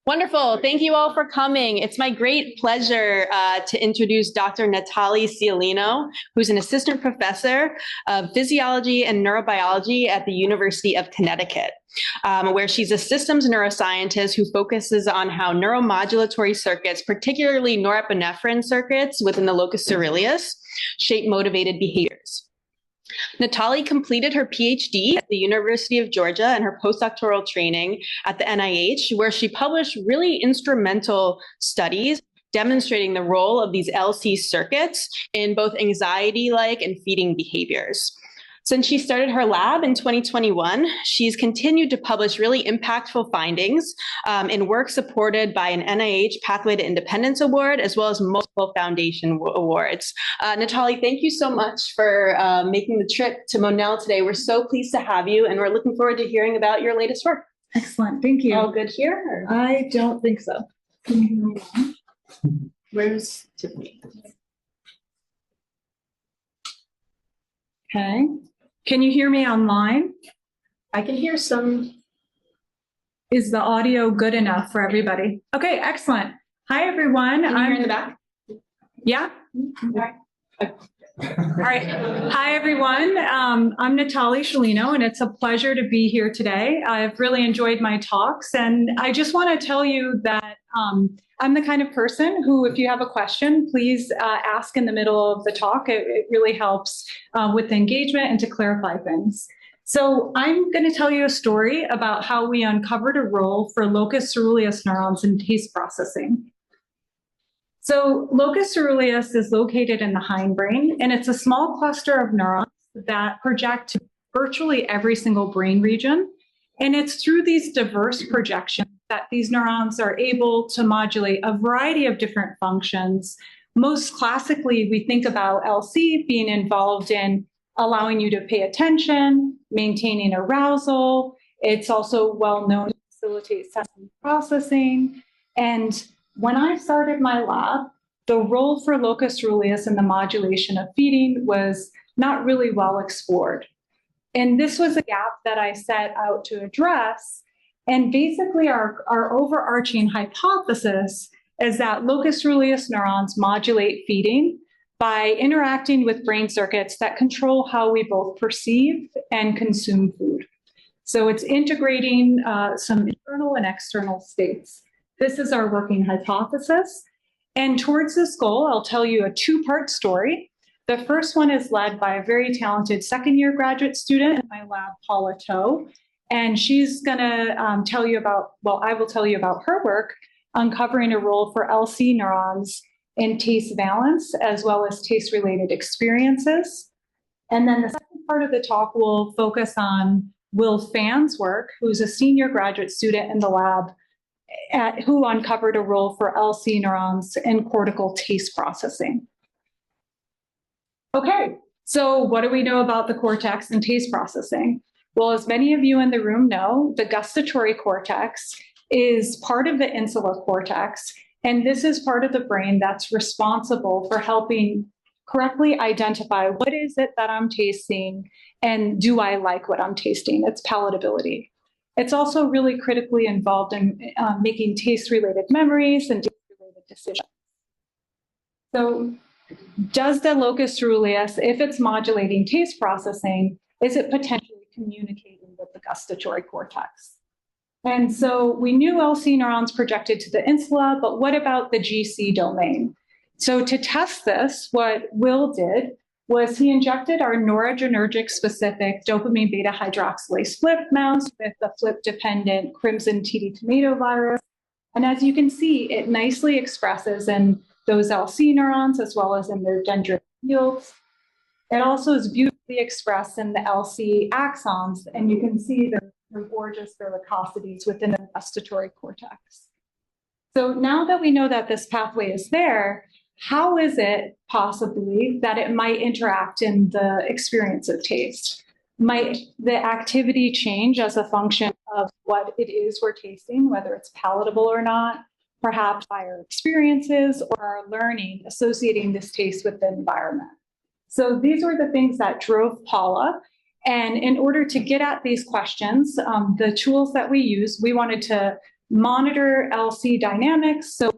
Wonderful. Thank you all for coming. It's my great pleasure to introduce Dr. Natale Sciolino, who's an assistant professor of physiology and neurobiology at the University of Connecticut, where she's a systems neuroscientist who focuses on how neuromodulatory circuits, particularly norepinephrine circuits within the locus ceruleus, shape motivated behaviors. Natale completed her PhD at the University of Georgia and her postdoctoral training at the NIH, where she published really instrumental studies demonstrating the role of these LC circuits in both anxiety-like and feeding behaviors. Since she started her lab in 2021, she's continued to publish really impactful findings in work supported by an NIH Pathway to Independence Award, as well as multiple foundation awards. Natale, thank you so much for making the trip to Monell today. We're so pleased to have you, and we're looking forward to hearing about your latest work. Excellent, thank you. All good here? Or? I don't think so. Where's Tiffany? Okay. Can you hear me online? I can hear some. Is the audio good enough for everybody? Okay, excellent. Hi, everyone. I'm here in the back. Yeah? All right. Hi, everyone. I'm Natale Sciolino, and it's a pleasure to be here today. I've really enjoyed my talks, and I just want to tell you that I'm the kind of person who, if you have a question, please ask in the middle of the talk. It really helps with the engagement and to clarify things. So I'm going to tell you a story about how we uncovered a role for locus ceruleus neurons in taste processing. So locus ceruleus is located in the hindbrain, and it's a small cluster of neurons that project to virtually every single brain region. And it's through these diverse projections that these neurons are able to modulate a variety of different functions. Most classically, we think about LC being involved in allowing you to pay attention, maintaining arousal. It's also well known to facilitate sensory processing. And when I started my lab, the role for locus ceruleus in the modulation of feeding was not really well explored. And this was a gap that I set out to address. And basically, our overarching hypothesis is that locus ceruleus neurons modulate feeding by interacting with brain circuits that control how we both perceive and consume food. So it's integrating some internal and external states. This is our working hypothesis. And towards this goal, I'll tell you a two-part story. The first one is led by a very talented second-year graduate student in my lab, Paula Toe. And she's going to tell you about, well, I will tell you about her work uncovering a role for LC neurons in taste valence, as well as taste-related experiences. And then the second part of the talk will focus on Will Phan's work, who's a senior graduate student in the lab, who uncovered a role for LC neurons in cortical taste processing. Okay, so what do we know about the cortex and taste processing? Well, as many of you in the room know, the gustatory cortex is part of the insular cortex, and this is part of the brain that's responsible for helping correctly identify what is it that I'm tasting and do I like what I'm tasting. It's palatability. It's also really critically involved in making taste-related memories and taste-related decisions. So does the locus ceruleus, if it's modulating taste processing, is it potentially communicating with the gustatory cortex? And so we knew LC neurons projected to the insula, but what about the GC domain? So to test this, what Will did was he injected our noradrenergic specific dopamine beta hydroxylase flip mouse with the flip-dependent crimson TD tomato virus. And as you can see, it nicely expresses in those LC neurons as well as in their dendritic fields. It also is beautifully expressed in the LC axons, and you can see the gorgeous verticosities within the gustatory cortex. So now that we know that this pathway is there, how is it possibly that it might interact in the experience of taste? Might the activity change as a function of what it is we're tasting, whether it's palatable or not, perhaps by our experiences or our learning associating this taste with the environment? So these were the things that drove Paula. And in order to get at these questions, the tools that we use, we wanted to monitor LC dynamics. So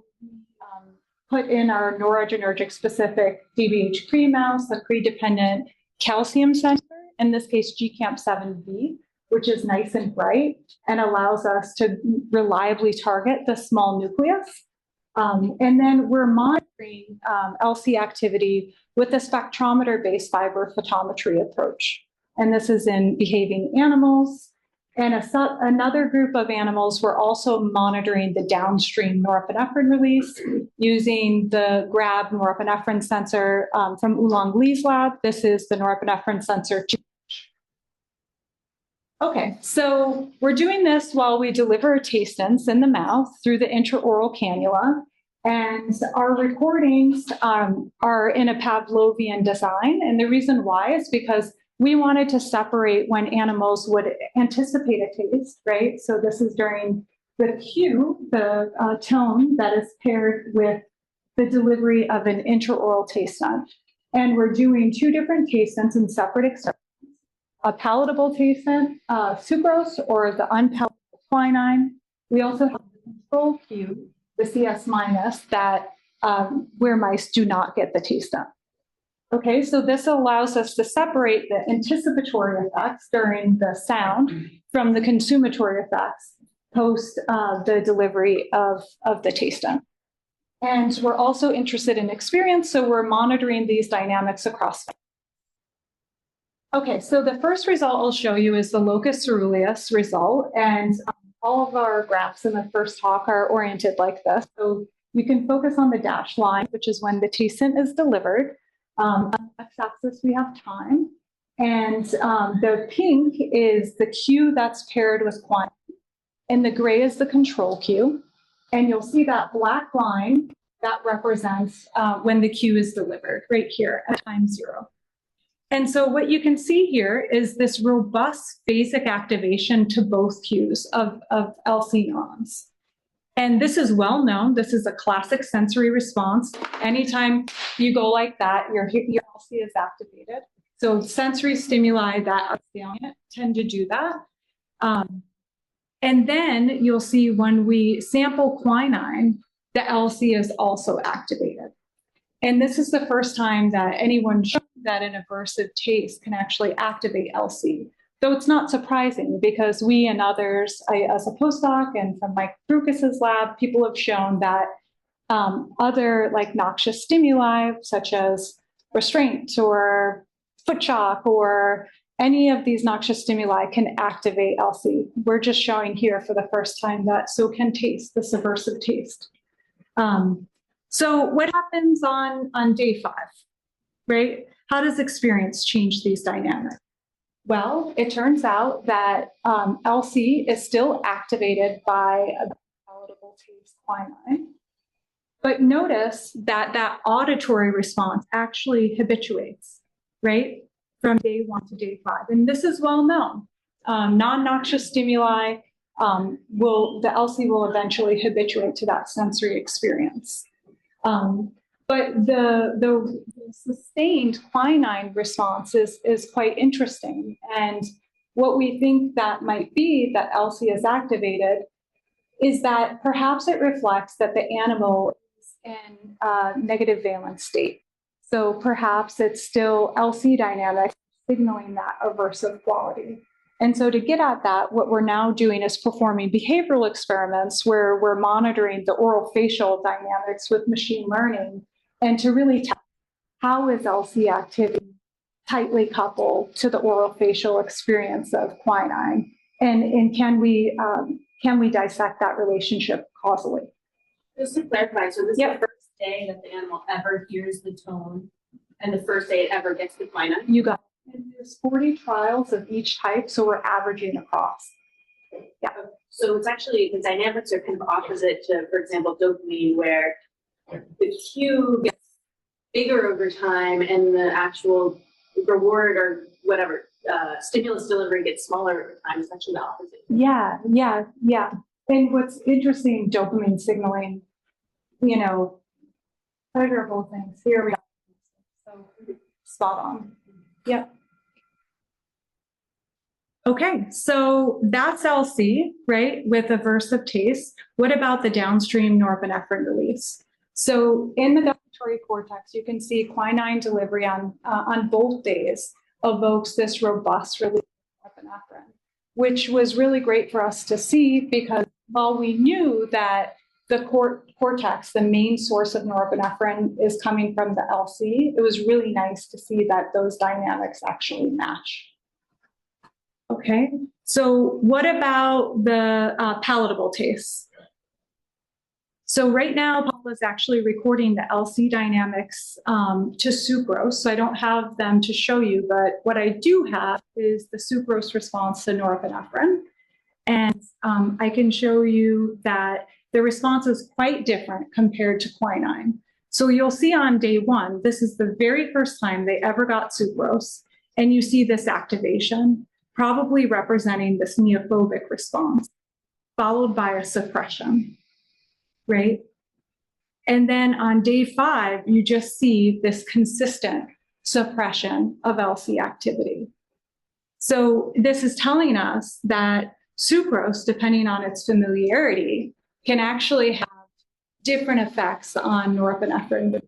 put in our noradrenergic specific DBH3 mouse, a pre-dependent calcium sensor, in this case GCAMP7B, which is nice and bright and allows us to reliably target the small nucleus. And then we're monitoring LC activity with a spectrometer-based fiber photometry approach. And this is in behaving animals. And another group of animals, we're also monitoring the downstream norepinephrine release using the GRAB norepinephrine sensor from Oolong Lee's lab. This is the norepinephrine sensor. Okay, so we're doing this while we deliver a taste sense in the mouth through the intraoral cannula. And our recordings are in a Pavlovian design. And the reason why is because we wanted to separate when animals would anticipate a taste, right? So this is during the cue, the tone that is paired with the delivery of an intraoral taste scent. And we're doing two different taste scents in separate experiments. A palatable taste scent, sucrose, or the unpalatable quinine. We also have the control cue, the CS minus, that where mice do not get the taste scent. Okay, so this allows us to separate the anticipatory effects during the sound from the consumatory effects post the delivery of the taste scent. And we're also interested in experience, so we're monitoring these dynamics across. Okay, so the first result I'll show you is the locus ceruleus result, and all of our graphs in the first talk are oriented like this. So you can focus on the dashed line, which is when the taste scent is delivered. On the x-axis, we have time. And the pink is the cue that's paired with quinine, and the gray is the control cue. And you'll see that black line that represents when the cue is delivered, right here at time 0. And so what you can see here is this robust phasic activation to both cues of LC neurons. And this is well known. This is a classic sensory response. Anytime you go like that, your LC is activated. So sensory stimuli that are salient tend to do that. And then you'll see when we sample quinine, the LC is also activated. And this is the first time that anyone showed that an aversive taste can actually activate LC. So it's not surprising because we and others, as a postdoc and from Mike Frucas's lab, people have shown that other like noxious stimuli, such as restraint or foot shock or any of these noxious stimuli can activate LC. We're just showing here for the first time that so can taste, this aversive taste. So what happens on day 5, right? How does experience change these dynamics? Well, it turns out that LC is still activated by a palatable taste quinine. But notice that that auditory response actually habituates, right? From day 1 to day 5. And this is well known. Non-noxious stimuli, the LC will eventually habituate to that sensory experience. But the sustained quinine response is quite interesting. And what we think that might be that LC is activated is that perhaps it reflects that the animal is in a negative valence state. So perhaps it's still LC dynamic signaling that aversive quality. And so to get at that, what we're now doing is performing behavioral experiments where we're monitoring the oral facial dynamics with machine learning and to really test how is LC activity tightly coupled to the oral facial experience of quinine, and can we dissect that relationship causally? Just to clarify, so this is the first day that the animal ever hears the tone, and the first day it ever gets the quinine? You got it. And there's 40 trials of each type, so we're averaging across. Yeah. So it's actually, the dynamics are kind of opposite to, for example, dopamine, where the cue gets bigger over time and the actual reward or whatever stimulus delivery gets smaller over time. It's actually the opposite. Yeah. And what's interesting, dopamine signaling, pleasurable things. Here we go. So spot on. Yep. Okay, so that's LC, right, with aversive taste. What about the downstream norepinephrine release? So in the gustatory cortex, you can see quinine delivery on both days evokes this robust release of norepinephrine, which was really great for us to see because while we knew that the cortex, the main source of norepinephrine, is coming from the LC, it was really nice to see that those dynamics actually match. Okay, so what about the palatable taste? So right now, Paula is actually recording the LC dynamics to sucrose. So I don't have them to show you, but what I do have is the sucrose response to norepinephrine. And I can show you that the response is quite different compared to quinine. So you'll see on day one, this is the very first time they ever got sucrose, and you see this activation, probably representing this neophobic response, followed by a suppression, right? And then on day 5, you just see this consistent suppression of LC activity. So this is telling us that sucrose, depending on its familiarity, can actually have different effects on norepinephrine.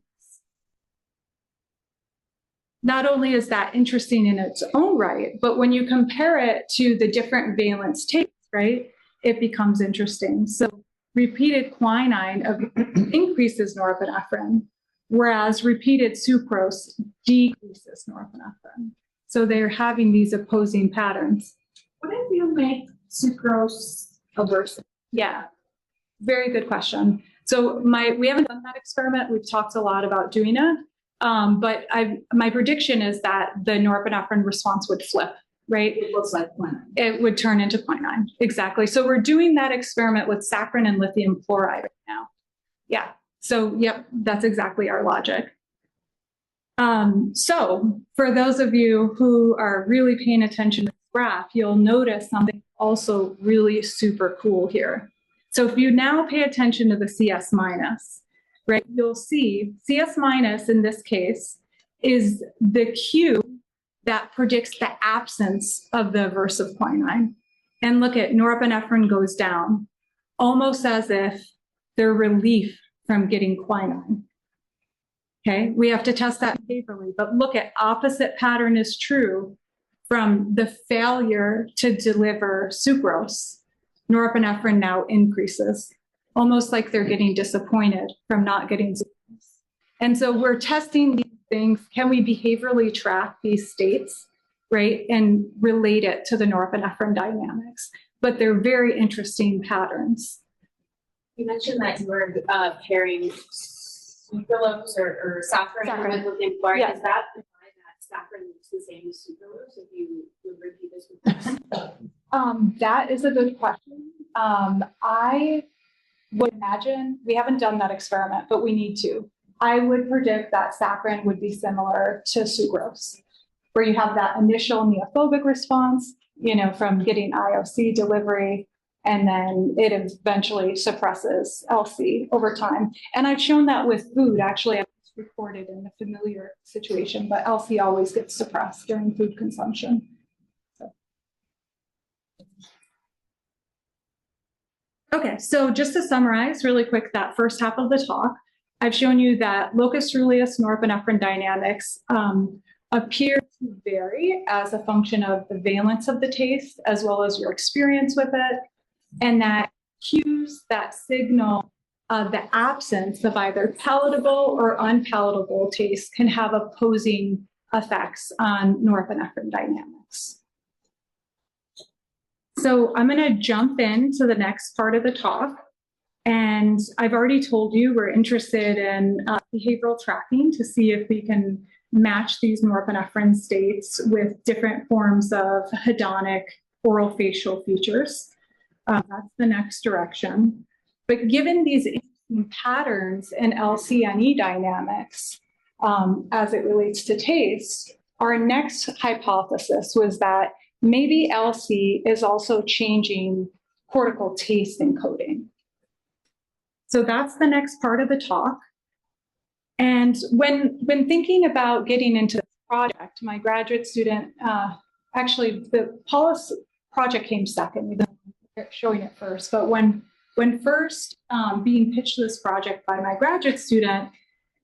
Not only is that interesting in its own right, but when you compare it to the different valence tastes, right, it becomes interesting. So repeated quinine increases norepinephrine, whereas repeated sucrose decreases norepinephrine. So they're having these opposing patterns. What if you make sucrose aversive? Yeah, very good question. So we haven't done that experiment. We've talked a lot about doing it. But my prediction is that the norepinephrine response would flip, right? It looks like quinine. It would turn into quinine. Exactly. So we're doing that experiment with saccharin and lithium chloride right now. Yeah. So, yep, that's exactly our logic. So for those of you who are really paying attention to this graph, you'll notice something also really super cool here. So if you now pay attention to the CS minus, right, you'll see CS minus in this case is the cue that predicts the absence of the aversive quinine. And look at norepinephrine goes down, almost as if they're relief from getting quinine. Okay, we have to test that behaviorally, but look at opposite pattern is true from the failure to deliver sucrose. Norepinephrine now increases, almost like they're getting disappointed from not getting sucrose. And so we're testing these things. Can we behaviorally track these states, right, and relate it to the norepinephrine dynamics? But they're very interesting patterns. You mentioned that you were pairing sucralose or saccharin with lithium chloride. Yeah. Is that imply that saccharin looks the same as sucralose if you would repeat this with us? That is a good question. I would imagine, we haven't done that experiment, but we need to. I would predict that saccharin would be similar to sucrose, where you have that initial neophobic response, from getting IOC delivery, and then it eventually suppresses LC over time. And I've shown that with food. Actually, I've recorded in a familiar situation, but LC always gets suppressed during food consumption. Okay, so just to summarize really quick that first half of the talk, I've shown you that locus ceruleus norepinephrine dynamics appear to vary as a function of the valence of the taste as well as your experience with it, and that cues that signal the absence of either palatable or unpalatable taste can have opposing effects on norepinephrine dynamics. So I'm going to jump into the next part of the talk. And I've already told you we're interested in behavioral tracking to see if we can match these norepinephrine states with different forms of hedonic oral facial features. That's the next direction. But given these interesting patterns in LC-NE dynamics as it relates to taste, our next hypothesis was that maybe LC is also changing cortical taste encoding. So that's the next part of the talk. And when thinking about getting into this project, my graduate student, actually, Paula project came second. We've been showing it first. But when first being pitched this project by my graduate student,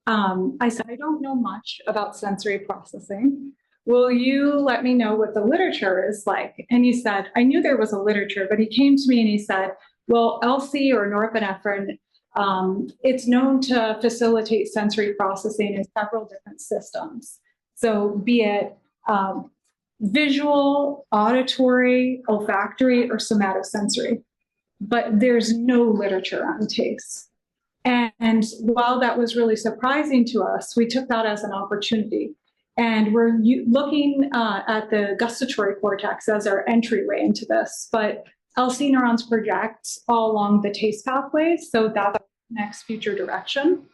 I said, I don't know much about sensory processing. Will you let me know what the literature is like? And he said, I knew there was a literature, but he came to me and he said, well, LC or norepinephrine, it's known to facilitate sensory processing in several different systems. So be it visual, auditory, olfactory, or somatosensory. But there's no literature on taste. And while that was really surprising to us, we took that as an opportunity. And we're looking at the gustatory cortex as our entryway into this. But LC neurons project all along the taste pathways, so that's our next future direction.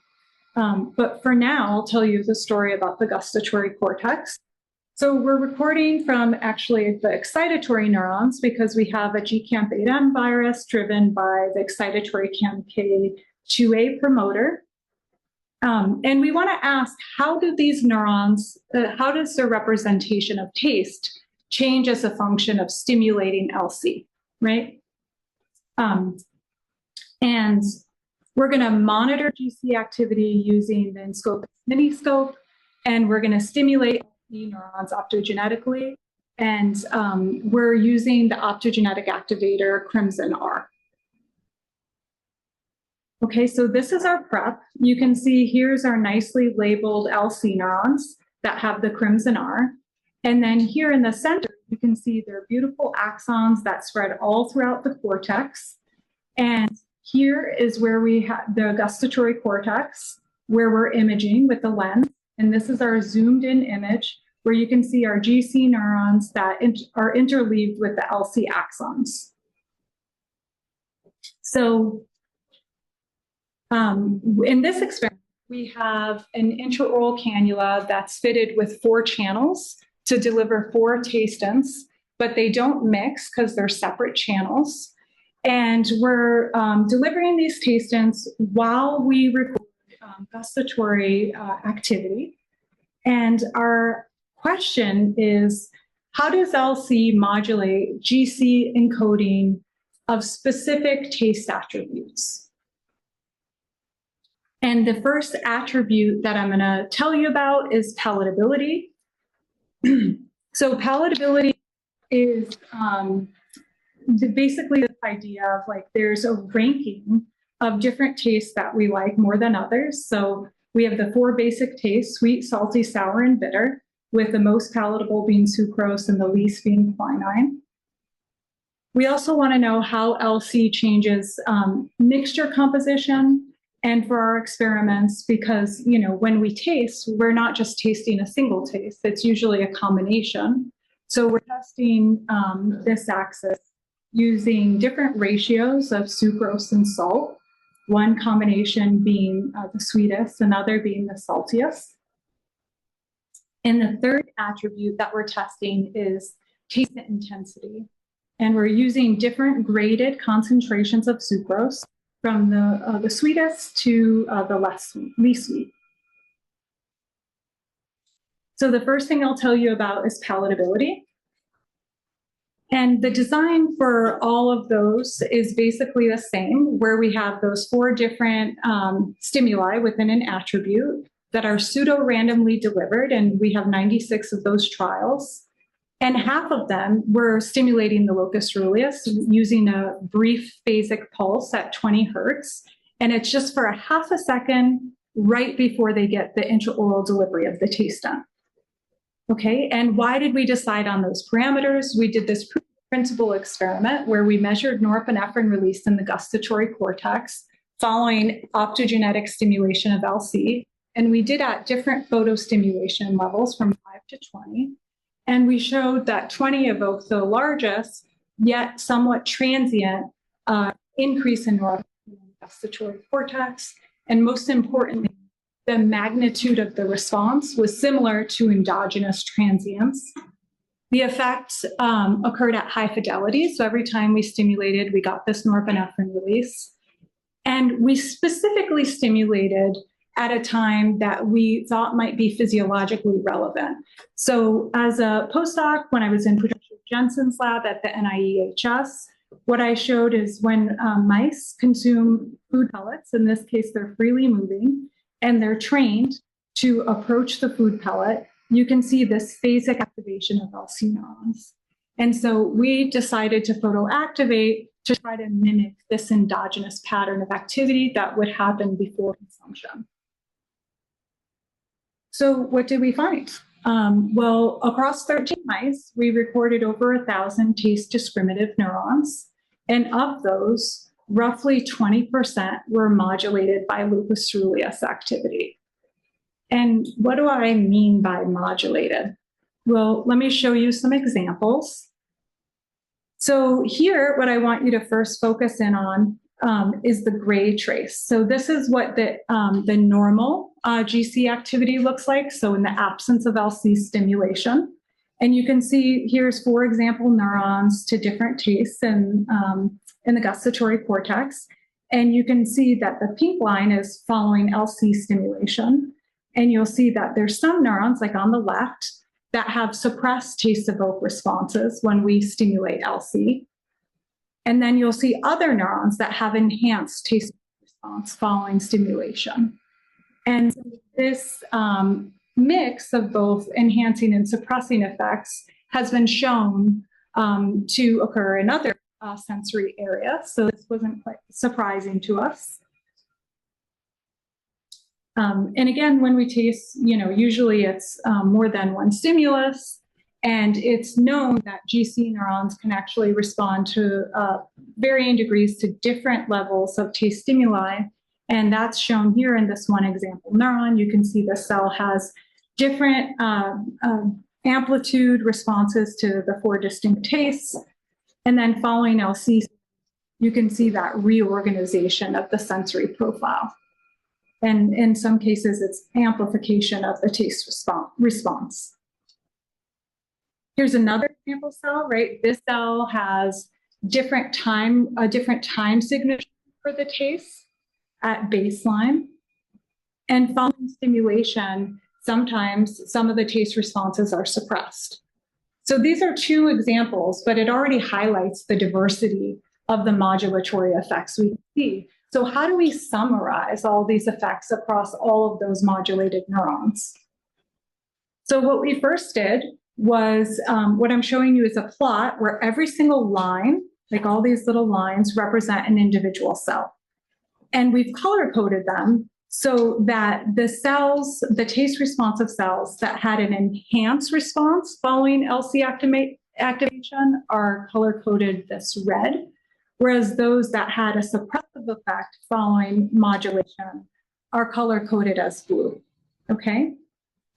But for now, I'll tell you the story about the gustatory cortex. So we're recording from actually the excitatory neurons because we have a GCAMP8M virus driven by the excitatory CAMK2A promoter. And we want to ask, how do these neurons, how does their representation of taste change as a function of stimulating LC, right? And we're going to monitor GC activity using the InScope miniscope, and we're going to stimulate neurons optogenetically, and we're using the optogenetic activator Crimson R. Okay, so this is our prep. You can see here's our nicely labeled LC neurons that have the Crimson R. And then here in the center, you can see their beautiful axons that spread all throughout the cortex. And here is where we have the gustatory cortex, where we're imaging with the lens. And this is our zoomed in image where you can see our GC neurons that are interleaved with the LC axons. So in this experiment, we have an intraoral cannula that's fitted with 4 channels to deliver 4 tastants, but they don't mix because they're separate channels. And we're delivering these tastants while we record gustatory activity. And our question is, how does LC modulate GC encoding of specific taste attributes? And the first attribute that I'm going to tell you about is palatability. So palatability is basically this idea of like there's a ranking of different tastes that we like more than others. So we have the 4 basic tastes: sweet, salty, sour, and bitter, with the most palatable being sucrose and the least being quinine. We also want to know how LC changes mixture composition. And for our experiments, because, you know, when we taste, we're not just tasting a single taste, it's usually a combination. So we're testing this axis using different ratios of sucrose and salt, one combination being the sweetest, another being the saltiest. And the third attribute that we're testing is taste intensity. And we're using different graded concentrations of sucrose, from the sweetest to the least sweet. So the first thing I'll tell you about is palatability. And the design for all of those is basically the same, where we have those 4 different stimuli within an attribute that are pseudo-randomly delivered, and we have 96 of those trials. And half of them were stimulating the locus ceruleus using a brief phasic pulse at 20 hertz. And it's just for a half a second right before they get the intraoral delivery of the tastant. Okay, and why did we decide on those parameters? We did this proof of principle experiment where we measured norepinephrine release in the gustatory cortex following optogenetic stimulation of LC. And we did at different photostimulation levels from 5 to 20. And we showed that 20 evoked the largest, yet somewhat transient increase in norepinephrine in the gustatory cortex. And most importantly, the magnitude of the response was similar to endogenous transients. The effect occurred at high fidelity. So every time we stimulated, we got this norepinephrine release. And we specifically stimulated at a time that we thought might be physiologically relevant. So as a postdoc, when I was in production Jensen's lab at the NIEHS. What I showed is when mice consume food pellets, in this case, they're freely moving, and they're trained to approach the food pellet, you can see this phasic activation of LC neurons. And so we decided to photoactivate to try to mimic this endogenous pattern of activity that would happen before consumption. So what did we find? Well, across 13 mice, we recorded over 1,000 taste discriminative neurons. And of those, roughly 20% were modulated by locus ceruleus activity. And what do I mean by modulated? Well, let me show you some examples. So here, what I want you to first focus in on is the gray trace. So this is what the normal GC activity looks like. So in the absence of LC stimulation. And you can see here's 4 example neurons to different tastes in the gustatory cortex. And you can see that the pink line is following LC stimulation. And you'll see that there's some neurons, like on the left, that have suppressed taste evoke responses when we stimulate LC. And then you'll see other neurons that have enhanced taste response following stimulation. And this mix of both enhancing and suppressing effects has been shown to occur in other sensory areas. So this wasn't quite surprising to us. And again, when we taste, usually it's more than one stimulus, and it's known that GC neurons can actually respond to varying degrees to different levels of taste stimuli. And that's shown here in this one example neuron. You can see the cell has different amplitude responses to the 4 distinct tastes. And then following LC, you can see that reorganization of the sensory profile. And in some cases, it's amplification of the taste response. Here's another example cell, right? This cell has a different time signature for the taste at baseline. And following stimulation, sometimes some of the taste responses are suppressed. So these are 2 examples, but it already highlights the diversity of the modulatory effects we see. So how do we summarize all these effects across all of those modulated neurons? So what we first did was, what I'm showing you is a plot where every single line, like all these little lines, represent an individual cell. And we've color-coded them so that the cells, the taste responsive cells that had an enhanced response following LC activation are color-coded this red, whereas those that had a suppressive effect following modulation are color-coded as blue, okay?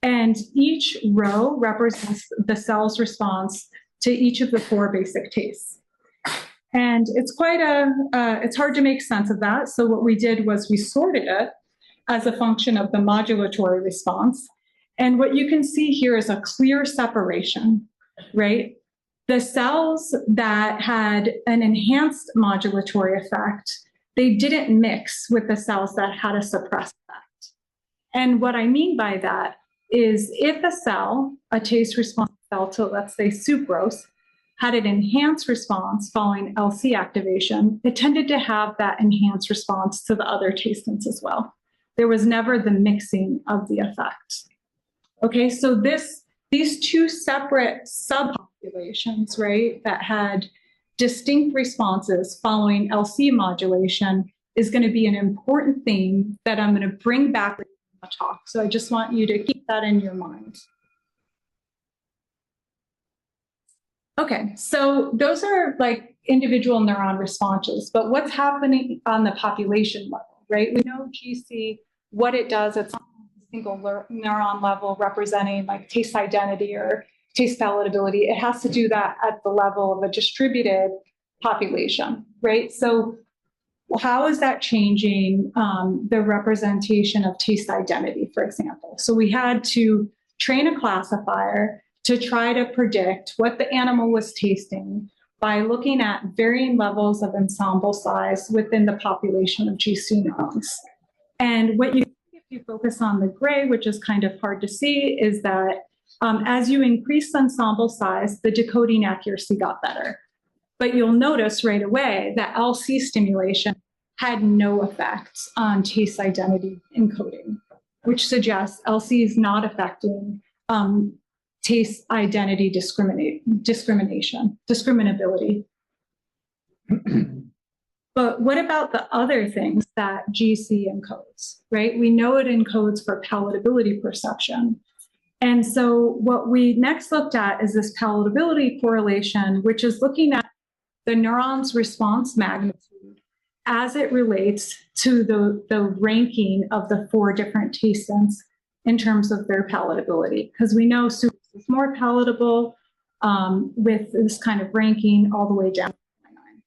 And each row represents the cell's response to each of the 4 basic tastes. And it's quite it's hard to make sense of that. So what we did was we sorted it as a function of the modulatory response. And what you can see here is a clear separation, right? The cells that had an enhanced modulatory effect, they didn't mix with the cells that had a suppressed effect. And what I mean by that is if a cell, a taste response cell to, let's say, sucrose, had an enhanced response following LC activation, it tended to have that enhanced response to the other tastings as well. There was never the mixing of the effect. Okay, so these 2 separate subpopulations, right, that had distinct responses following LC modulation is going to be an important theme that I'm going to bring back in the talk. So I just want you to keep that in your mind. Okay, so those are like individual neuron responses, but what's happening on the population level, right? We know GC, what it does, it's on a single neuron level representing like taste identity or taste palatability. It has to do that at the level of a distributed population, right? So how is that changing the representation of taste identity, for example? So we had to train a classifier to try to predict what the animal was tasting by looking at varying levels of ensemble size within the population of GC neurons. And what you see if you focus on the gray, which is kind of hard to see, is that As you increase ensemble size, the decoding accuracy got better. But you'll notice right away that LC stimulation had no effect on taste identity encoding, which suggests LC is not affecting taste identity discriminability. But what about the other things that GC encodes, right? We know it encodes for palatability perception. And so what we next looked at is this palatability correlation, which is looking at the neuron's response magnitude as it relates to the ranking of the 4 different taste sense in terms of their palatability. Because we know sucrose is more palatable with this kind of ranking all the way down to 9.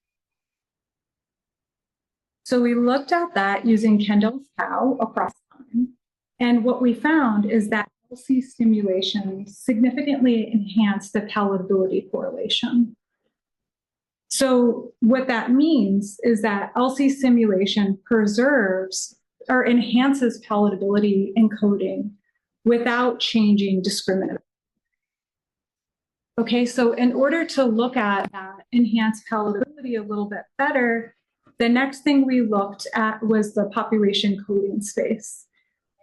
So we looked at that using Kendall's cow across time. And what we found is that LC stimulation significantly enhanced the palatability correlation. So what that means is that LC stimulation preserves or enhances palatability encoding without changing discriminant. Okay, so in order to look at that enhanced palatability a little bit better, the next thing we looked at was the population coding space.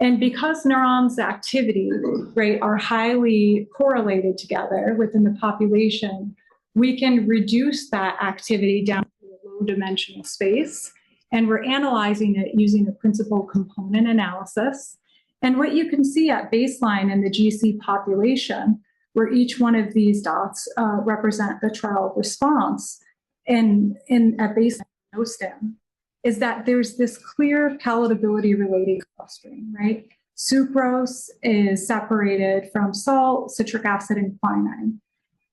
And because neurons' activity, right, are highly correlated together within the population, we can reduce that activity down to a low-dimensional space. And we're analyzing it using a principal component analysis. And what you can see at baseline in the GC population, where each one of these dots represent the trial response at baseline no stim, is that there's this clear palatability-related clustering, right? Sucrose is separated from salt, citric acid, and quinine.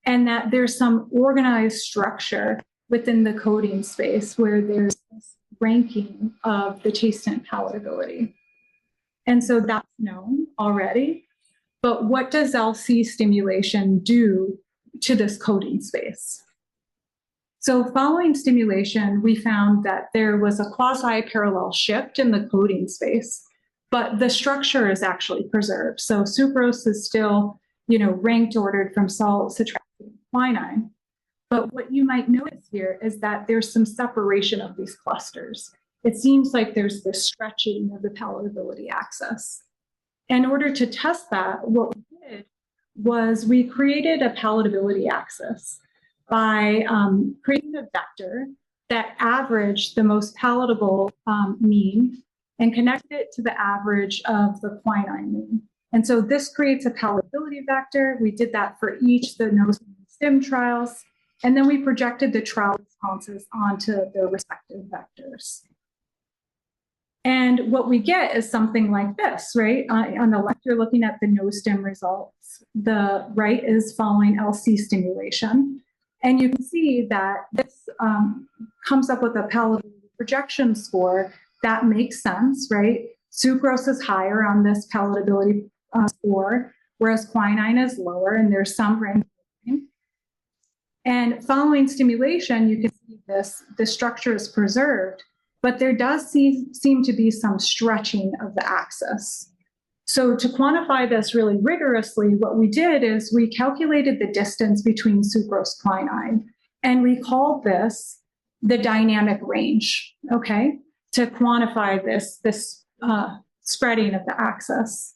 And that there's some organized structure within the coding space where there's this ranking of the taste and palatability. And so that's known already. But what does LC stimulation do to this coding space? So following stimulation, we found that there was a quasi-parallel shift in the coding space, but the structure is actually preserved. So sucrose is still, ranked ordered from salt, citric acid, and quinine. But what you might notice here is that there's some separation of these clusters. It seems like there's this stretching of the palatability axis. In order to test that, what we did was we created a palatability axis by creating a vector that averaged the most palatable mean and connected it to the average of the quinine mean. And so this creates a palatability vector. We did that for each the nose and stim trials, and then we projected the trial responses onto their respective vectors. And what we get is something like this, right? On the left, you're looking at the nose stim results. The right is following LC stimulation. And you can see that this comes up with a palatability projection score that makes sense, right? Sucrose is higher on this palatability score, whereas quinine is lower, and there's some range. And following stimulation, you can see the structure is preserved, but there does seem to be some stretching of the axis. So to quantify this really rigorously, what we did is we calculated the distance between sucrose quinine, and we called this the dynamic range, okay, to quantify this spreading of the axis.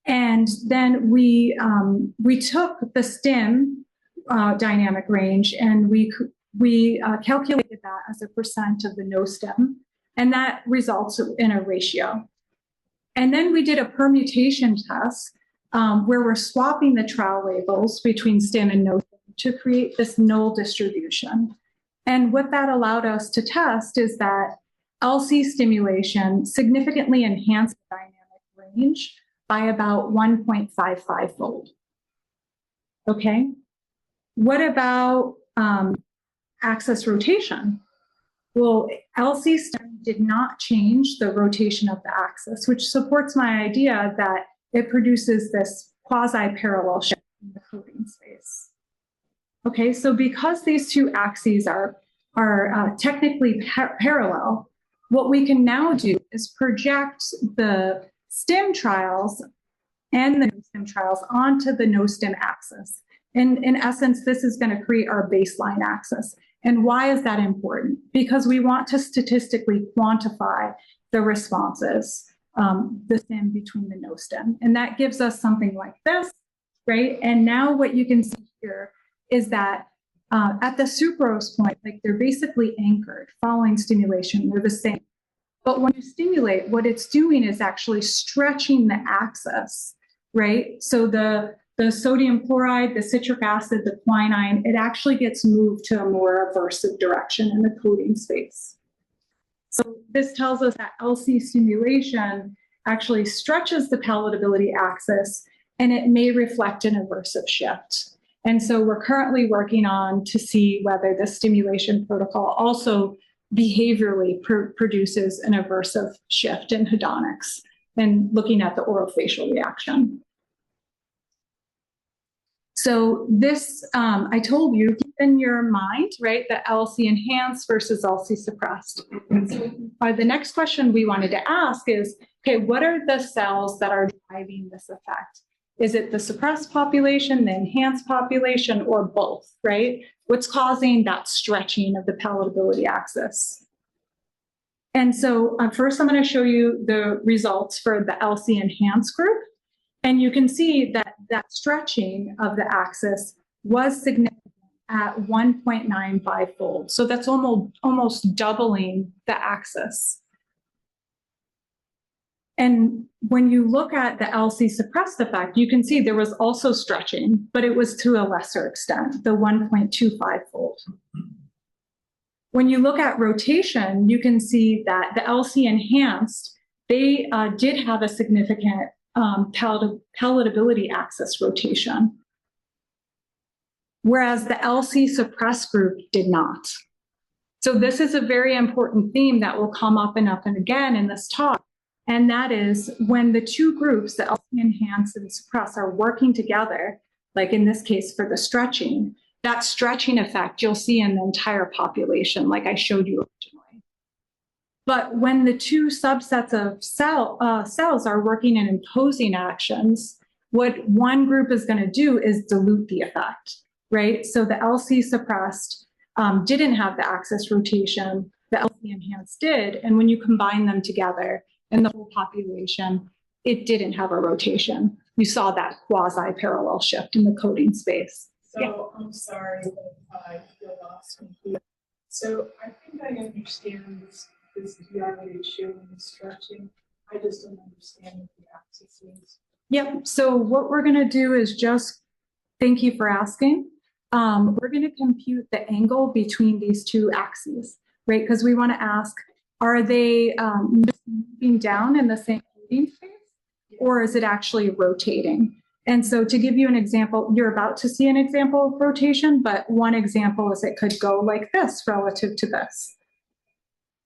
And then we took the stim dynamic range, and we calculated that as a percent of the no stim, and that results in a ratio. And then we did a permutation test where we're swapping the trial labels between stim and no stim to create this null distribution. And what that allowed us to test is that LC stimulation significantly enhanced the dynamic range by about 1.55-fold. Okay. What about axis rotation? Well, LC stim did not change the rotation of the axis, which supports my idea that it produces this quasi-parallel shift in the coding space. Okay, so because these two axes are technically parallel, what we can now do is project the stim trials and the no-stim trials onto the no-stim axis. And in essence, this is going to create our baseline axis. And why is that important? Because we want to statistically quantify the responses, the stim between the no-stim. And that gives us something like this, right? And now what you can see here is that at the sucrose point, like they're basically anchored following stimulation, they're the same. But when you stimulate, what it's doing is actually stretching the axis, right? So the sodium chloride, the citric acid, the quinine, it actually gets moved to a more aversive direction in the coding space. So this tells us that LC stimulation actually stretches the palatability axis, and it may reflect an aversive shift. And so we're currently working on to see whether the stimulation protocol also behaviorally produces an aversive shift in hedonics and looking at the orofacial reaction. So this, I told you, keep in your mind, right, the LC enhanced versus LC suppressed. So the next question we wanted to ask is, okay, what are the cells that are driving this effect? Is it the suppressed population, the enhanced population, or both, right? What's causing that stretching of the palatability axis? And so first I'm going to show you the results for the LC enhanced group. And you can see that that stretching of the axis was significant at 1.95-fold. So that's almost doubling the axis. And when you look at the LC suppressed effect, you can see there was also stretching, but it was to a lesser extent, the 1.25-fold. When you look at rotation, you can see that the LC enhanced, they did have a significant palatability axis rotation, whereas the LC suppressed group did not. So this is a very important theme that will come up and again in this talk. And that is when the two groups, the LC enhance and suppress, are working together, like in this case for the stretching, that stretching effect you'll see in the entire population, like I showed you originally. But when the two subsets of cells are working in imposing actions, what one group is going to do is dilute the effect, right? So the LC suppressed didn't have the axis rotation, the LC enhanced did, and when you combine them together, in the whole population, it didn't have a rotation. You saw that quasi-parallel shift in the coding space. So yeah. I'm sorry that I feel lost and confused. So I think I understand this already showing the stretching. I just don't understand what the axis is. Yep. So what we're going to do is just, thank you for asking. We're going to compute the angle between these two axes, right? Because we want to ask, are they moving down in the same coding space, or is it actually rotating? And so to give you an example, you're about to see an example of rotation, but one example is it could go like this relative to this,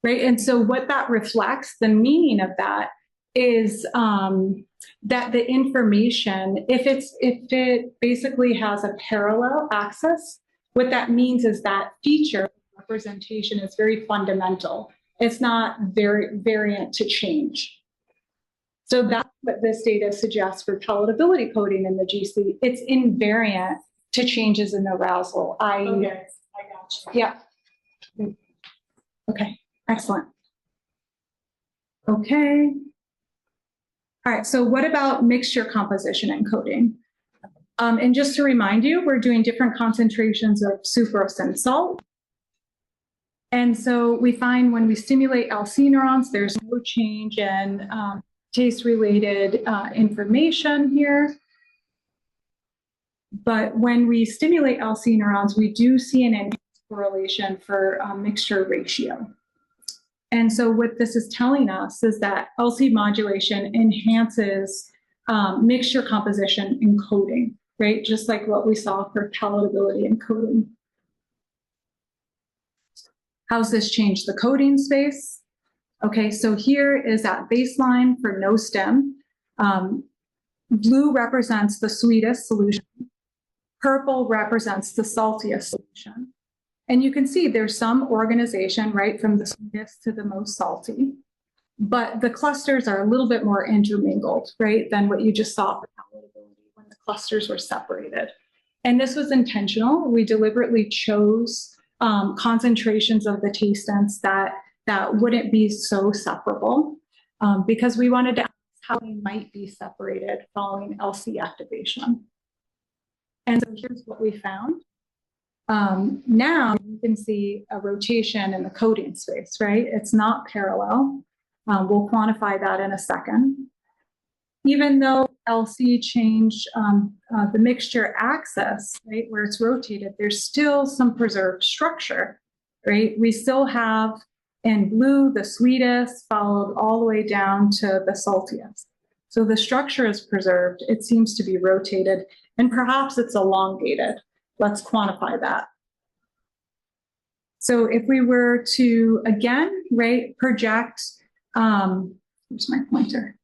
right? And so what that reflects, the meaning of that is that the information, if it basically has a parallel axis, what that means is that feature representation is very fundamental. It's not very variant to change. So that's what this data suggests for palatability coding in the GC. It's invariant to changes in arousal, i.e. Okay, I got you. Yeah. Okay, excellent. Okay. All right, so what about mixture composition and coding? And just to remind you, we're doing different concentrations of sucrose and salt. And so we find when we stimulate LC neurons, there's no change in taste-related information here. But when we stimulate LC neurons, we do see an enhanced correlation for mixture ratio. And so what this is telling us is that LC modulation enhances mixture composition and coding, right? Just like what we saw for palatability and coding. How's this change the coding space? Okay, so here is at baseline for no stim. Blue represents the sweetest solution. Purple represents the saltiest solution. And you can see there's some organization, right, from the sweetest to the most salty. But the clusters are a little bit more intermingled, right, than what you just saw for clusters were separated. And this was intentional. We deliberately chose concentrations of the tastants that wouldn't be so separable because we wanted to ask how they might be separated following LC activation. And so here's what we found. Now you can see a rotation in the coding space, right? It's not parallel. We'll quantify that in a second. Even though LC changed the mixture axis, right, where it's rotated, there's still some preserved structure, right? We still have in blue the sweetest followed all the way down to the saltiest. So the structure is preserved. It seems to be rotated, and perhaps it's elongated. Let's quantify that. So if we were to, again, right, project, here's my pointer,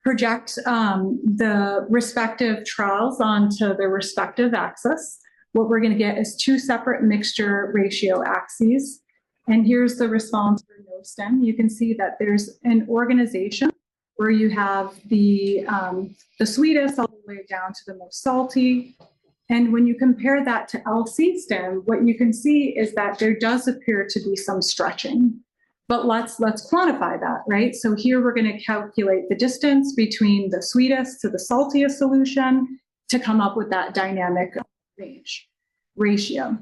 project the respective trials onto the respective axis, what we're going to get is two separate mixture ratio axes. And here's the response for no stem. You can see that there's an organization where you have the sweetest all the way down to the most salty. And when you compare that to LC stem, what you can see is that there does appear to be some stretching. But let's quantify that, right? So here we're going to calculate the distance between the sweetest to the saltiest solution to come up with that dynamic range ratio.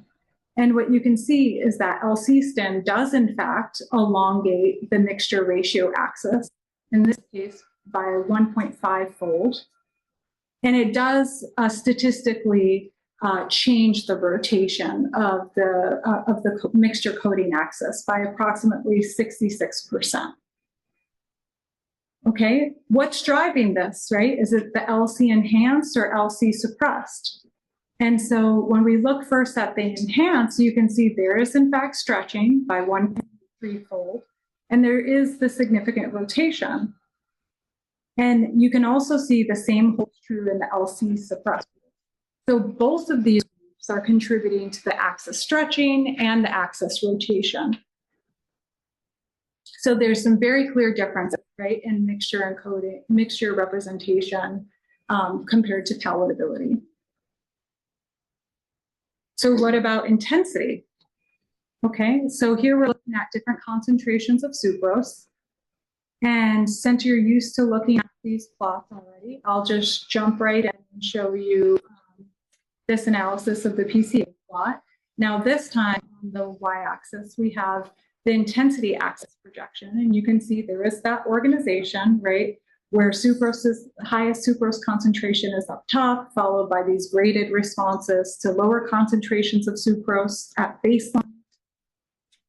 And what you can see is that LC stem does in fact elongate the mixture ratio axis, in this case by 1.5-fold. And it does statistically change the rotation of the mixture coding axis by approximately 66%. Okay, what's driving this, right? Is it the LC enhanced or LC suppressed? And so when we look first at the enhanced, you can see there is in fact stretching by 1.3-fold, and there is the significant rotation. And you can also see the same holds true in the LC suppressed. So both of these groups are contributing to the axis stretching and the axis rotation. So there's some very clear differences, right, in mixture encoding, mixture representation compared to palatability. So what about intensity? Okay, so here we're looking at different concentrations of sucrose. And since you're used to looking at these plots already, I'll just jump right in and show you this analysis of the PCA plot. Now this time on the y-axis, we have the intensity axis projection, and you can see there is that organization, right, where sucrose's highest sucrose concentration is up top, followed by these graded responses to lower concentrations of sucrose at baseline.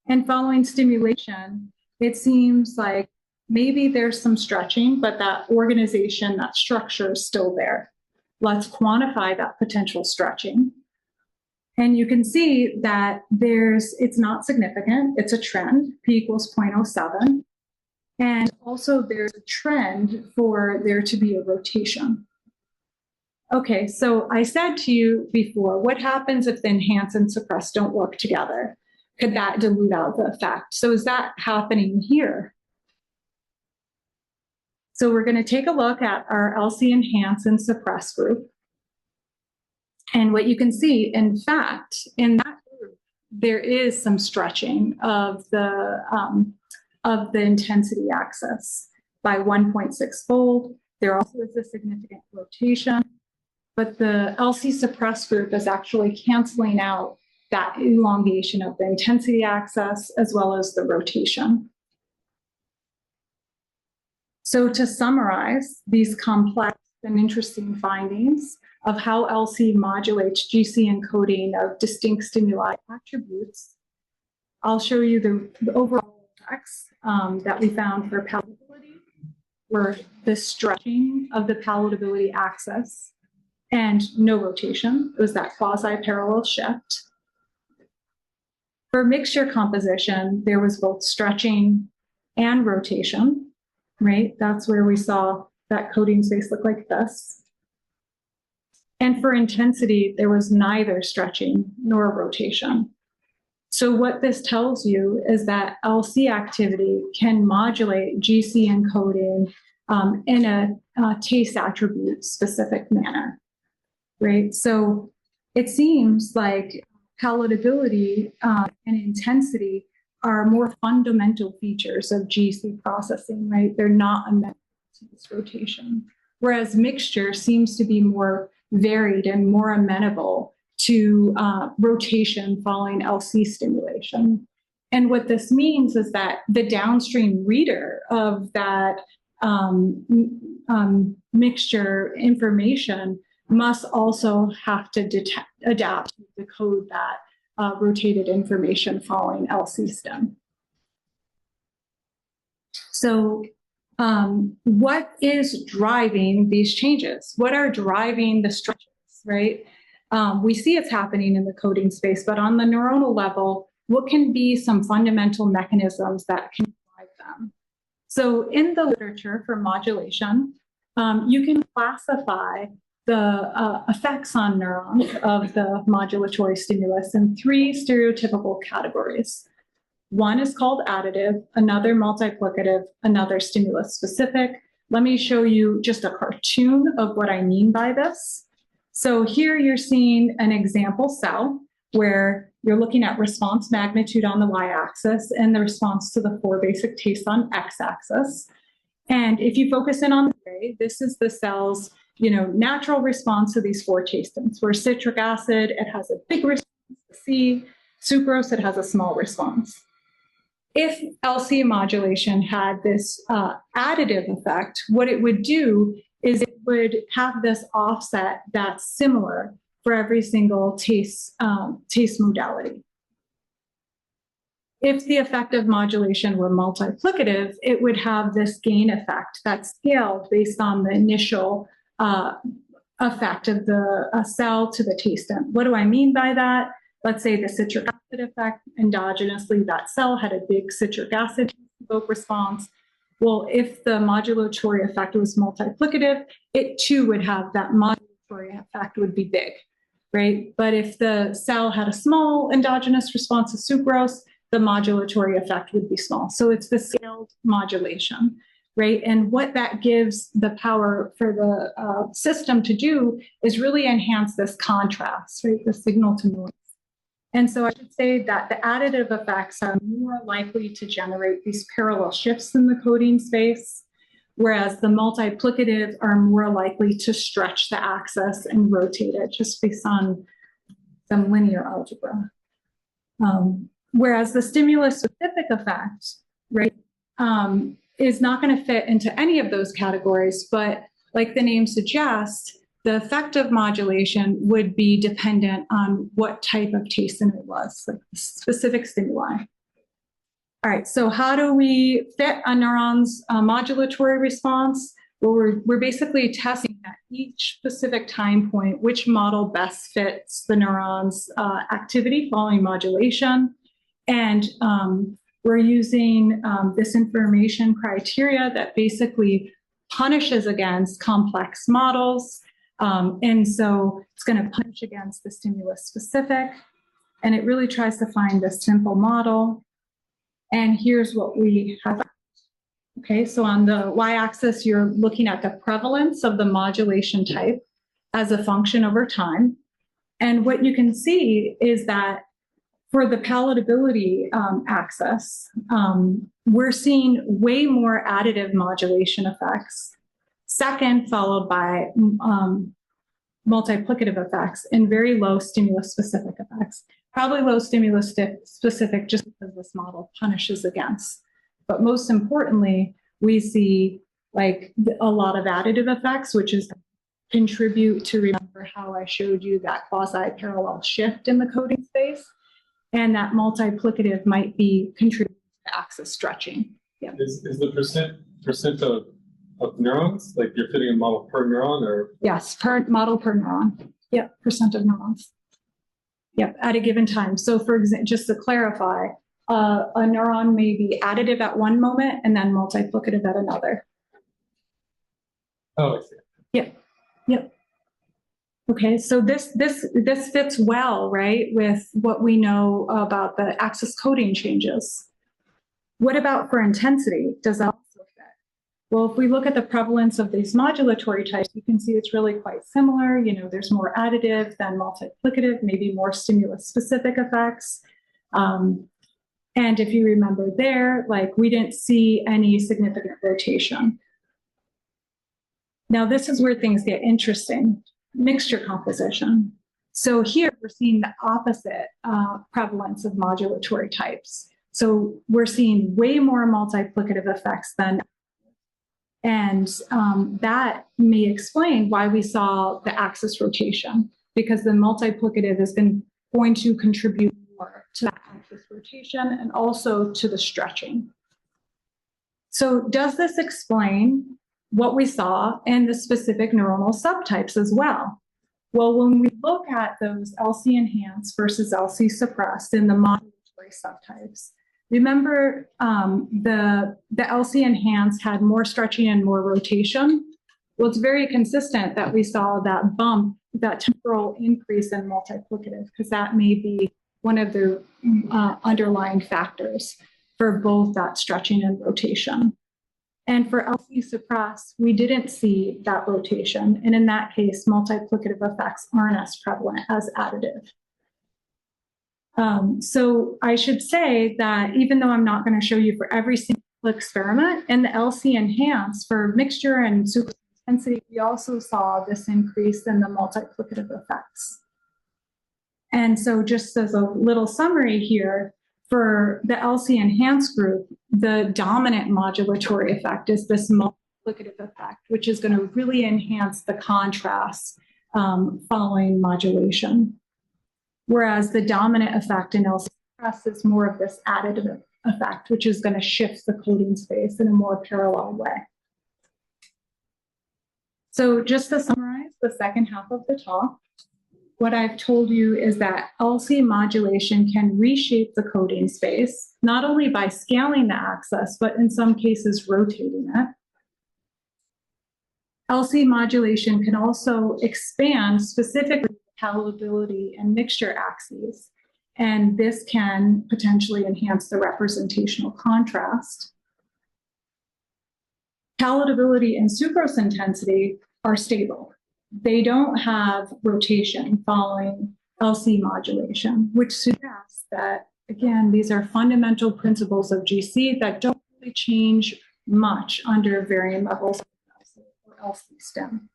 And following stimulation, it seems like maybe there's some stretching, but that organization, that structure is still there. Let's quantify that potential stretching. And you can see that it's not significant. It's a trend, P equals 0.07. And also there's a trend for there to be a rotation. Okay, so I said to you before, what happens if the enhance and suppress don't work together? Could that dilute out the effect? So is that happening here? So we're going to take a look at our LC enhance and suppress group. And what you can see, in fact, in that group, there is some stretching of the intensity axis by 1.6-fold. There also is a significant rotation, but the LC suppressed group is actually canceling out that elongation of the intensity axis as well as the rotation. So to summarize these complex and interesting findings of how LC modulates GC encoding of distinct stimuli attributes, I'll show you the overall effects that we found for palatability, were the stretching of the palatability axis and no rotation. It was that quasi-parallel shift. For mixture composition, there was both stretching and rotation, right? That's where we saw that coding space look like this. And for intensity, there was neither stretching nor rotation. So what this tells you is that LC activity can modulate GC encoding in a taste attribute specific manner, right? So it seems like palatability and intensity are more fundamental features of GC processing, right? They're not amenable to this rotation. Whereas mixture seems to be more varied and more amenable to rotation following LC stimulation. And what this means is that the downstream reader of that mixture information must also have to adapt to decode that rotated information following LC stim. So what is driving these changes? What are driving the stretches, right? We see it's happening in the coding space, but on the neuronal level, what can be some fundamental mechanisms that can drive them? So in the literature for modulation, you can classify the effects on neurons of the modulatory stimulus in three stereotypical categories. One is called additive, another multiplicative, another stimulus specific. Let me show you just a cartoon of what I mean by this. So here you're seeing an example cell where you're looking at response magnitude on the y-axis and the response to the 4 basic tastes on x-axis. And if you focus in on the gray, this is the cell's natural response to these 4 tastings, where citric acid, it has a big response to C, sucrose, it has a small response. If LC modulation had this additive effect, what it would do is it would have this offset that's similar for every single taste modality. If the effect of modulation were multiplicative, it would have this gain effect that's scaled based on the initial effect of the cell to the tastem. What do I mean by that? Let's say the citric acid effect, endogenously, that cell had a big citric acid evoke response. Well, if the modulatory effect was multiplicative, it too would have that modulatory effect would be big, right? But if the cell had a small endogenous response to sucrose, the modulatory effect would be small. So it's the scaled modulation, right? And what that gives the power for the system to do is really enhance this contrast, right? The signal to noise. And so I should say that the additive effects are more likely to generate these parallel shifts in the coding space, whereas the multiplicative are more likely to stretch the axis and rotate it just based on some linear algebra. Whereas the stimulus-specific effect, right, is not going to fit into any of those categories, but like the name suggests, the effect of modulation would be dependent on what type of tasting it was, like specific stimuli. All right, so how do we fit a neuron's modulatory response? Well, we're basically testing at each specific time point which model best fits the neuron's activity following modulation. And we're using this information criteria that basically punishes against complex models. And so it's going to punish against the stimulus specific, and it really tries to find a simple model. And here's what we have. Okay, so on the y-axis, you're looking at the prevalence of the modulation type as a function over time. And what you can see is that for the palatability axis, we're seeing way more additive modulation effects. Second, followed by multiplicative effects and very low stimulus-specific effects. Probably low stimulus-specific just because this model punishes against. But most importantly, we see like a lot of additive effects, which is contribute to remember how I showed you that quasi-parallel shift in the coding space. And that multiplicative might be contributing to axis stretching. Yeah. Is the percent of neurons, like you're fitting a model per neuron, or? Yes, per model per neuron. Yep, percent of neurons. Yep, at a given time. So for example, just to clarify, a neuron may be additive at one moment and then multiplicative at another. Oh, I see. Yep, yep. Okay, so this fits well, right, with what we know about the axis coding changes. What about for intensity? Does that also fit? Well, if we look at the prevalence of these modulatory types, you can see it's really quite similar. There's more additive than multiplicative, maybe more stimulus-specific effects. And if you remember there, we didn't see any significant rotation. Now, this is where things get interesting, mixture composition. So here we're seeing the opposite prevalence of modulatory types. So we're seeing way more multiplicative effects than, and that may explain why we saw the axis rotation, because the multiplicative is going to contribute more to that axis rotation and also to the stretching. So does this explain what we saw in the specific neuronal subtypes as well? Well, when we look at those LC enhanced versus LC suppressed in the modulatory subtypes, remember the LC enhanced had more stretching and more rotation. Well, it's very consistent that we saw that bump, that temporal increase in multiplicative, because that may be one of the underlying factors for both that stretching and rotation. And for LC suppressed, we didn't see that rotation. And in that case, multiplicative effects aren't as prevalent as additive. So I should say that even though I'm not going to show you for every single experiment, in the LC enhanced for mixture and super intensity, we also saw this increase in the multiplicative effects. And so just as a little summary here, for the LC enhanced group, the dominant modulatory effect is this multiplicative effect, which is going to really enhance the contrast following modulation. Whereas the dominant effect in LC suppressed is more of this additive effect, which is going to shift the coding space in a more parallel way. So just to summarize the second half of the talk, what I've told you is that LC modulation can reshape the coding space, not only by scaling the axis, but in some cases rotating it. LC modulation can also expand specifically palatability and mixture axes, and this can potentially enhance the representational contrast. Palatability and sucrose intensity are stable. They don't have rotation following LC modulation, which suggests that, again, these are fundamental principles of GC that don't really change much under varying levels of LC stem.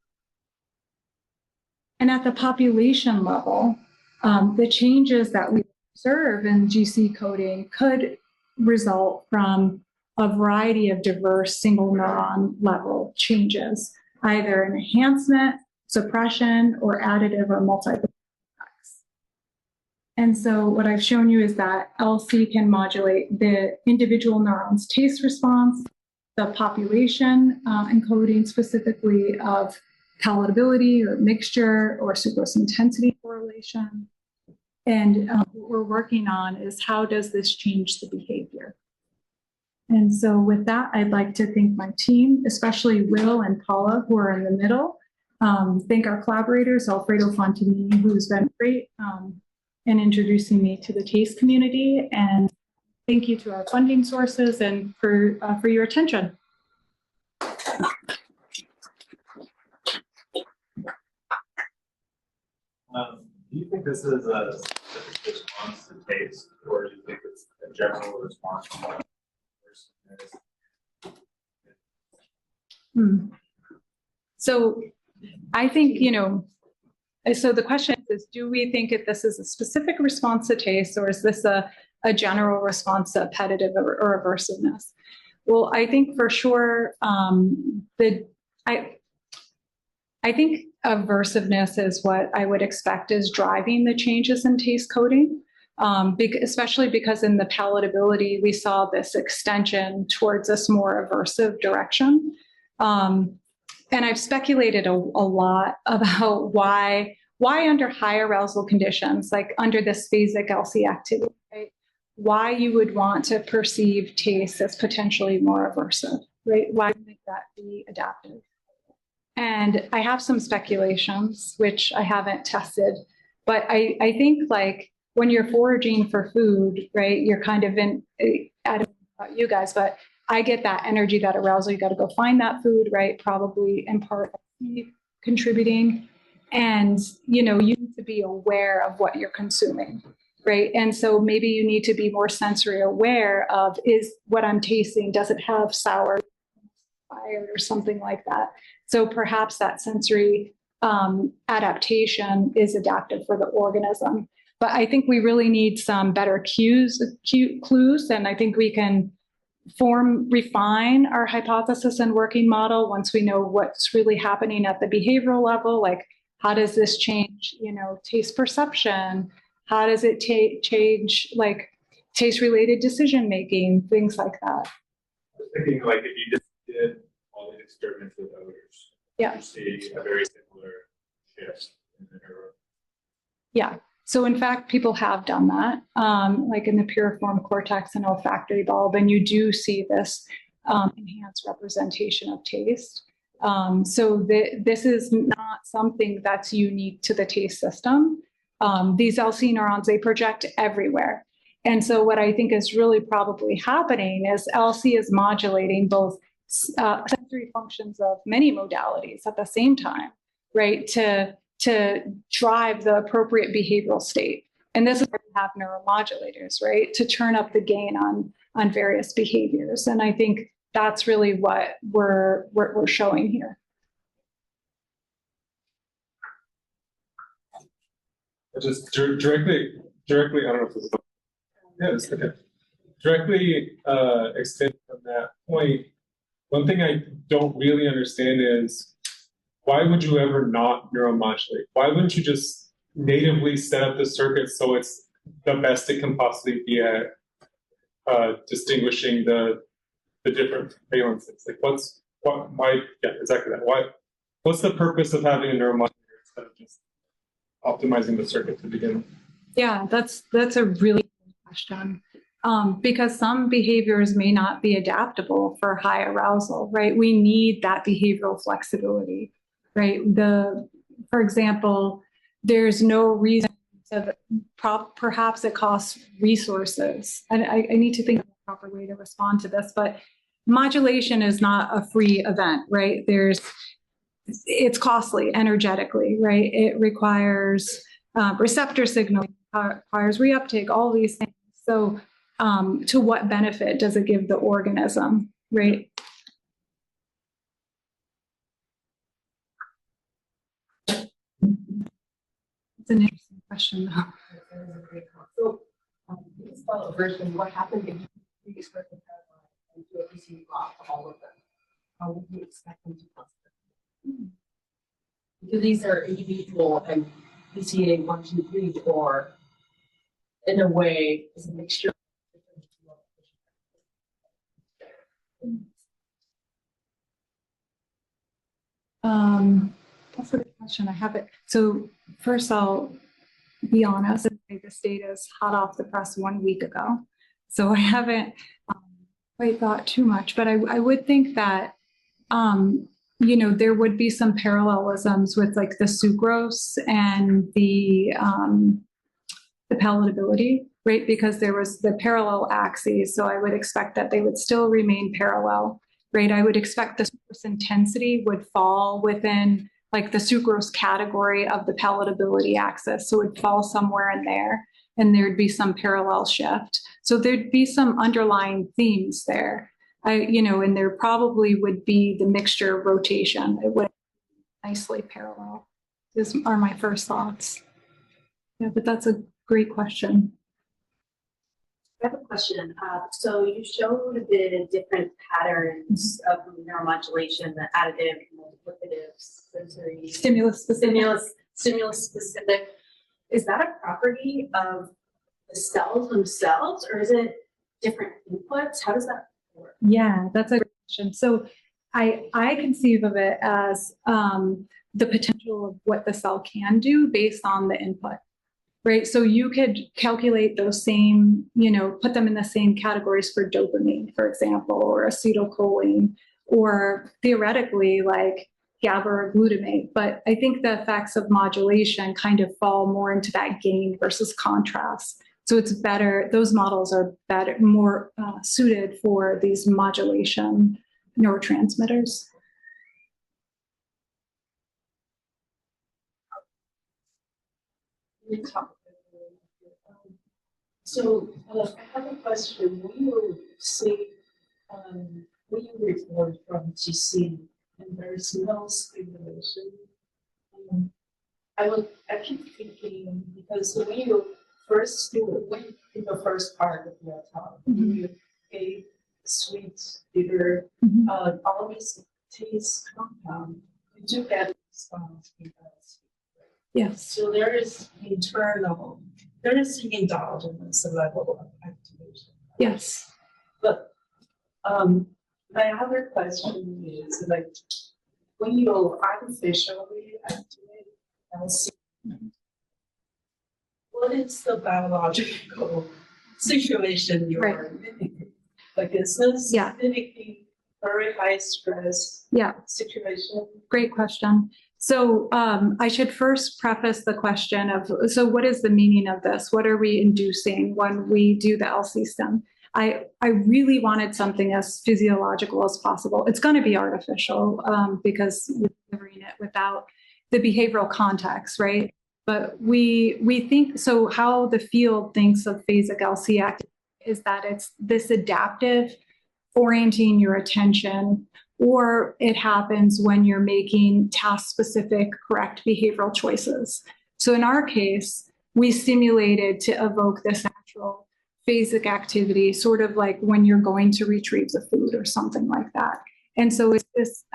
And at the population level, the changes that we observe in GC coding could result from a variety of diverse single neuron level changes, either an enhancement, suppression, or additive or multiplicative effects. And so what I've shown you is that LC can modulate the individual neuron's taste response, the population encoding specifically of palatability or mixture or sucrose intensity correlation. And what we're working on is how does this change the behavior? And so with that, I'd like to thank my team, especially Will and Paula, who are in the middle. Thank our collaborators, Alfredo Fontanini, who's been great in introducing me to the TASTE community. And thank you to our funding sources and for your attention. Do you think this is a specific response to taste, or do you think it's a general response to So I think, so the question is, do we think that this is a specific response to taste, or is this a general response to appetitive or aversiveness? Well, I think for sure, I think aversiveness is what I would expect is driving the changes in taste coding, especially because in the palatability, we saw this extension towards this more aversive direction. And I've speculated a lot about why under high arousal conditions, like under this phasic LC activity, right, why you would want to perceive taste as potentially more aversive, right? Why would that be adaptive? And I have some speculations, which I haven't tested, but I think like when you're foraging for food, right, you're kind of I don't know about you guys, but I get that energy, that arousal. You got to go find that food, right? Probably in part contributing. And, you need to be aware of what you're consuming, right? And so maybe you need to be more sensory aware of, is what I'm tasting, does it have sour, expired, or something like that? So perhaps that sensory adaptation is adaptive for the organism. But I think we really need some better clues, and I think we can refine our hypothesis and working model once we know what's really happening at the behavioral level, like how does this change, taste perception? How does it change, like, taste-related decision-making, things like that? I was thinking, like, if you just did all the experiments with odors, Yeah. you see a very similar shift in the neuron. Yeah. So in fact, people have done that, like in the piriform cortex and olfactory bulb, and you do see this enhanced representation of taste. So this is not something that's unique to the taste system. These LC neurons, they project everywhere. And so what I think is really probably happening is LC is modulating both sensory functions of many modalities at the same time, right? To drive the appropriate behavioral state. And this is where we have neuromodulators, right? To turn up the gain on various behaviors. And I think that's really what we're showing here. Just directly, I don't know if this is, yeah, it's okay. Directly extend from that point, one thing I don't really understand is, why would you ever not neuromodulate? Why wouldn't you just natively set up the circuit so it's the best it can possibly be at distinguishing the different valences? Like, why? Yeah, exactly that. What's the purpose of having a neuromodulator instead of just optimizing the circuit to begin with? Yeah, that's a really good question. Because some behaviors may not be adaptable for high arousal, right? We need that behavioral flexibility. Right. For example, there's no reason to perhaps it costs resources. And I need to think of a proper way to respond to this, but modulation is not a free event, right? It's costly energetically, right? It requires receptor signaling, requires reuptake, all these things. So to what benefit does it give the organism, right? It's an interesting question, though. So, it's about aversion. What happened if you express the paradigm and do a PC block for all of them? How would you expect them to function? Because these are individual and PCA 1, 2, 3, or in a way, it's a mixture. That's a good question. I have it. So first, I'll be honest and say this data is hot off the press 1 week ago. So I haven't quite thought too much, but I would think that, there would be some parallelisms with like the sucrose and the palatability, right? Because there was the parallel axes. So I would expect that they would still remain parallel, right? I would expect the sucrose intensity would fall within like the sucrose category of the palatability axis. So it would fall somewhere in there and there'd be some parallel shift. So there'd be some underlying themes there. And there probably would be the mixture rotation. It would nicely parallel. These are my first thoughts. Yeah, but that's a great question. I have a question. So you showed the different patterns of neuromodulation, the additive, multiplicative, sensory, Stimulus specific. stimulus specific. Is that a property of the cells themselves, or is it different inputs? How does that work? Yeah, that's a great question. So I conceive of it as the potential of what the cell can do based on the input. Right. So you could calculate those same, put them in the same categories for dopamine, for example, or acetylcholine, or theoretically like GABA or glutamate. But I think the effects of modulation kind of fall more into that gain versus contrast. So it's better, those models are better, more suited for these modulation neurotransmitters. So I have a question. When you say, when you report from GC and there's no stimulation, I keep thinking, because when you first do it, in the first part of your talk, you gave sweet, bitter, all these taste compound, you do get a response because. Yes. So there is an endogenous level of activation. Yes. But my other question is, like, when you artificially activate LC, what is the biological situation you're mimicking? Like, is this mimicking very high stress situation? Great question. So I should first preface the question of, so what is the meaning of this? What are we inducing when we do the LC stim? I really wanted something as physiological as possible. It's going to be artificial because we're delivering it without the behavioral context, right? But we think, so how the field thinks of phasic LC activity is that it's this adaptive orienting your attention, or it happens when you're making task-specific correct behavioral choices. So in our case, we stimulated to evoke this natural phasic activity, sort of like when you're going to retrieve the food or something like that. And so it's this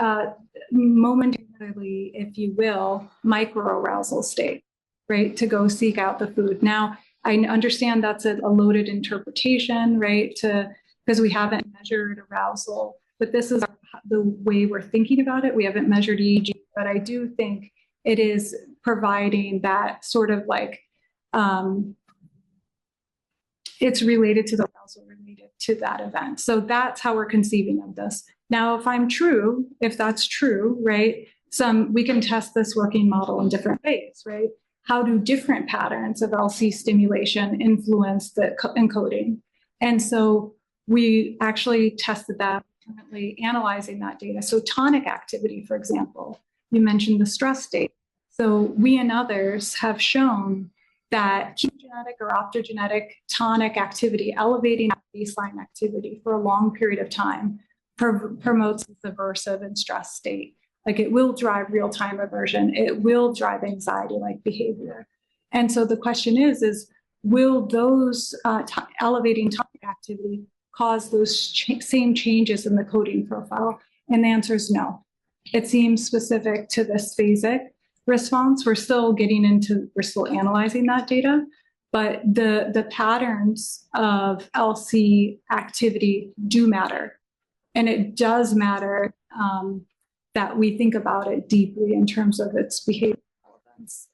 momentarily, if you will, microarousal state, right, to go seek out the food. Now, I understand that's a loaded interpretation, right, because we haven't measured arousal, but this is the way we're thinking about it. We haven't measured EEG, but I do think it is providing that sort of like, it's related to the arousal related to that event. So that's how we're conceiving of this. Now, if that's true, right, we can test this working model in different ways, right? How do different patterns of LC stimulation influence the encoding? And so we actually tested that, currently analyzing that data. So tonic activity, for example, you mentioned the stress state. So we and others have shown that genetic or optogenetic tonic activity, elevating baseline activity for a long period of time, promotes this aversive and stress state. Like, it will drive real-time aversion. It will drive anxiety-like behavior. And so the question is will those elevating tonic activity cause those same changes in the coding profile? And the answer is no. It seems specific to this phasic response. We're still analyzing that data, but the patterns of LC activity do matter. And it does matter that we think about it deeply in terms of its behavioral relevance.